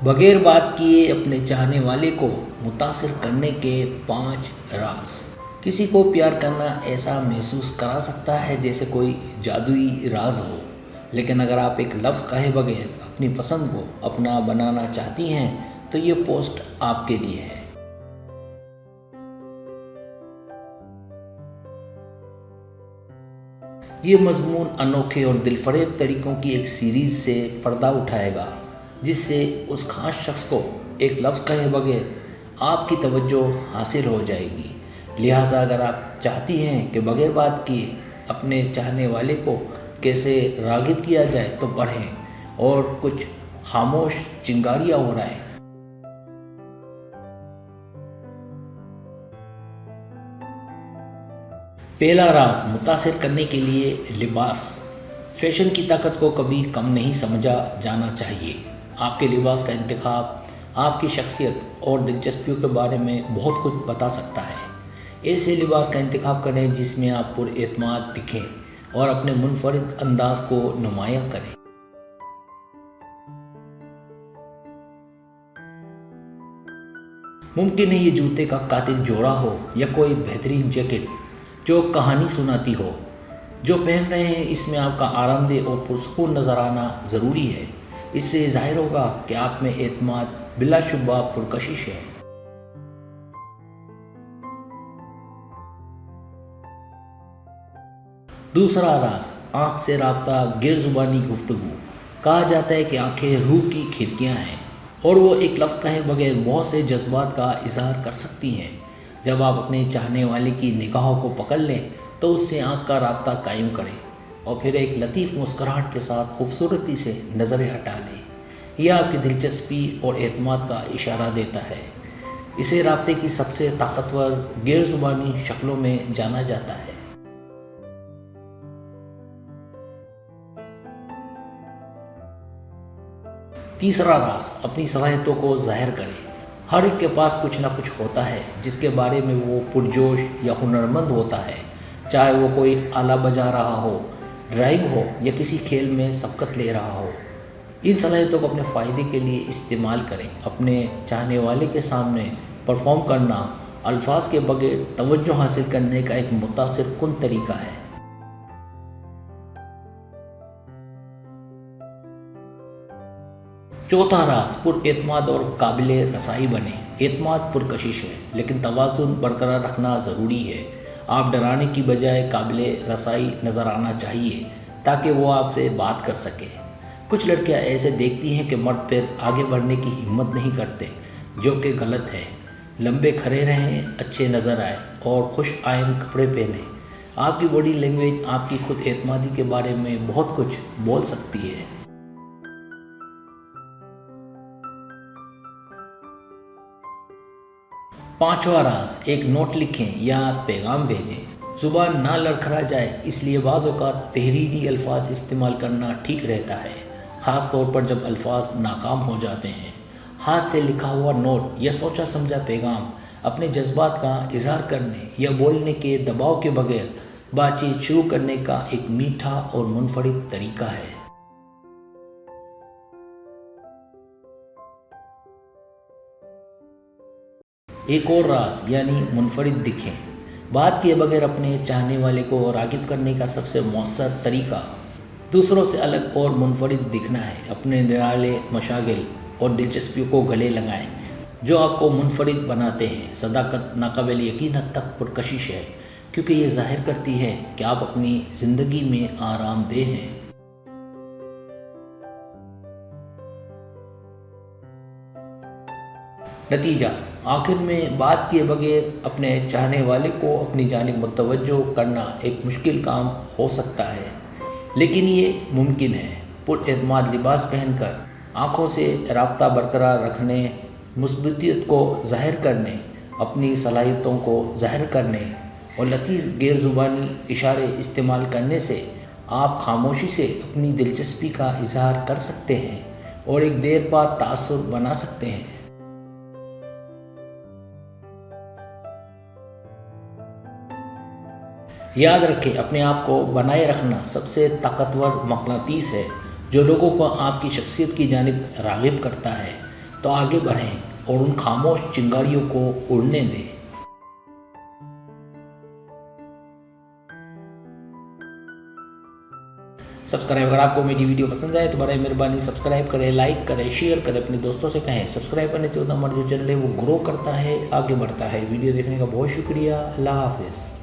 بغیر بات کیے اپنے چاہنے والے کو متاثر کرنے کے 5 راز۔ کسی کو پیار کرنا ایسا محسوس کرا سکتا ہے جیسے کوئی جادوئی راز ہو، لیکن اگر آپ ایک لفظ کہے بغیر اپنی پسند کو اپنا بنانا چاہتی ہیں تو یہ پوسٹ آپ کے لیے ہے۔ یہ مضمون انوکھے اور دل فریب طریقوں کی ایک سیریز سے پردہ اٹھائے گا، جس سے اس خاص شخص کو ایک لفظ کہے بغیر آپ کی توجہ حاصل ہو جائے گی۔ لہٰذا اگر آپ چاہتی ہیں کہ بغیر بات کیے اپنے چاہنے والے کو کیسے راغب کیا جائے تو پڑھیں اور کچھ خاموش چنگاریاں اڑائیں۔ پہلا راز، متاثر کرنے کے لیے لباس۔ فیشن کی طاقت کو کبھی کم نہیں سمجھا جانا چاہیے۔ آپ کے لباس کا انتخاب آپ کی شخصیت اور دلچسپیوں کے بارے میں بہت کچھ بتا سکتا ہے۔ ایسے لباس کا انتخاب کریں جس میں آپ پر اعتماد دکھیں اور اپنے منفرد انداز کو نمایاں کریں۔ ممکن ہے یہ جوتے کا قاتل جوڑا ہو یا کوئی بہترین جیکٹ جو کہانی سناتی ہو۔ جو پہن رہے ہیں اس میں آپ کا آرام دہ اور پرسکون نظر آنا ضروری ہے۔ اس سے ظاہر ہوگا کہ آپ میں اعتماد بلا شبہ پرکشش ہے۔ دوسرا راز، آنکھ سے رابطہ، غیر زبانی گفتگو۔ کہا جاتا ہے کہ آنکھیں روح کی کھڑکیاں ہیں اور وہ ایک لفظ کہے بغیر بہت سے جذبات کا اظہار کر سکتی ہیں۔ جب آپ اپنے چاہنے والے کی نگاہوں کو پکڑ لیں تو اس سے آنکھ کا رابطہ قائم کریں اور پھر ایک لطیف مسکراہٹ کے ساتھ خوبصورتی سے نظریں ہٹا لیں۔ یہ آپ کی دلچسپی اور اعتماد کا اشارہ دیتا ہے۔ اسے رابطے کی سب سے طاقتور غیر زبانی شکلوں میں جانا جاتا ہے۔ تیسرا راز، اپنی صلاحیتوں کو ظاہر کریں۔ ہر ایک کے پاس کچھ نہ کچھ ہوتا ہے جس کے بارے میں وہ پرجوش یا ہنرمند ہوتا ہے، چاہے وہ کوئی آلہ بجا رہا ہو، ڈرائنگ ہو یا کسی کھیل میں سبقت لے رہا ہو۔ ان صلاحیتوں کو اپنے فائدے کے لیے استعمال کریں۔ اپنے چاہنے والے کے سامنے پرفارم کرنا الفاظ کے بغیر توجہ حاصل کرنے کا ایک متاثر کن طریقہ ہے۔ چوتھا راز، پر اعتماد اور قابل رسائی بنیں۔ اعتماد پرکشش ہے لیکن توازن برقرار رکھنا ضروری ہے۔ آپ ڈرانے کی بجائے قابل رسائی نظر آنا چاہیے تاکہ وہ آپ سے بات کر سکے۔ کچھ لڑکیاں ایسے دیکھتی ہیں کہ مرد پھر آگے بڑھنے کی ہمت نہیں کرتے، جو کہ غلط ہے۔ لمبے کھڑے رہیں، اچھے نظر آئے اور خوش آئند کپڑے پہنیں۔ آپ کی باڈی لینگویج آپ کی خود اعتمادی کے بارے میں بہت کچھ بول سکتی ہے۔ پانچواں راز، ایک نوٹ لکھیں یا پیغام بھیجیں۔ زبان نہ لڑکھڑا جائے اس لیے بعض اوقات تحریری الفاظ استعمال کرنا ٹھیک رہتا ہے، خاص طور پر جب الفاظ ناکام ہو جاتے ہیں۔ ہاتھ سے لکھا ہوا نوٹ یا سوچا سمجھا پیغام اپنے جذبات کا اظہار کرنے یا بولنے کے دباؤ کے بغیر بات چیت شروع کرنے کا ایک میٹھا اور منفرد طریقہ ہے۔ ایک اور راز یعنی منفرد دکھیں۔ بات کیے بغیر اپنے چاہنے والے کو راغب کرنے کا سب سے مؤثر طریقہ دوسروں سے الگ اور منفرد دکھنا ہے۔ اپنے نرالے مشاغل اور دلچسپیوں کو گلے لگائیں جو آپ کو منفرد بناتے ہیں۔ صداقت ناقابل یقین حد تک پرکشش ہے کیونکہ یہ ظاہر کرتی ہے کہ آپ اپنی زندگی میں آرام دہ ہیں۔ نتیجہ، آخر میں بات کیے بغیر اپنے چاہنے والے کو اپنی جانب متوجہ کرنا ایک مشکل کام ہو سکتا ہے، لیکن یہ ممکن ہے۔ پر اعتماد لباس پہن کر آنکھوں سے رابطہ برقرار رکھنے، مثبتیت کو ظاہر کرنے، اپنی صلاحیتوں کو ظاہر کرنے اور لطیف غیر زبانی اشارے استعمال کرنے سے آپ خاموشی سے اپنی دلچسپی کا اظہار کر سکتے ہیں اور ایک دیر بعد تاثر بنا سکتے ہیں۔ یاد رکھیں، اپنے آپ کو بنائے رکھنا سب سے طاقتور مقناطیس ہے جو لوگوں کو آپ کی شخصیت کی جانب راغب کرتا ہے۔ تو آگے بڑھیں اور ان خاموش چنگاریوں کو اڑنے دیں۔ سبسکرائب، اگر آپ کو میری ویڈیو پسند آئے تو برائے مہربانی سبسکرائب کریں، لائک کریں، شیئر کریں، اپنے دوستوں سے کہیں۔ سبسکرائب کرنے سے ہوتا ہمارا جو چینل ہے وہ گرو کرتا ہے، آگے بڑھتا ہے۔ ویڈیو دیکھنے کا بہت شکریہ، اللہ حافظ۔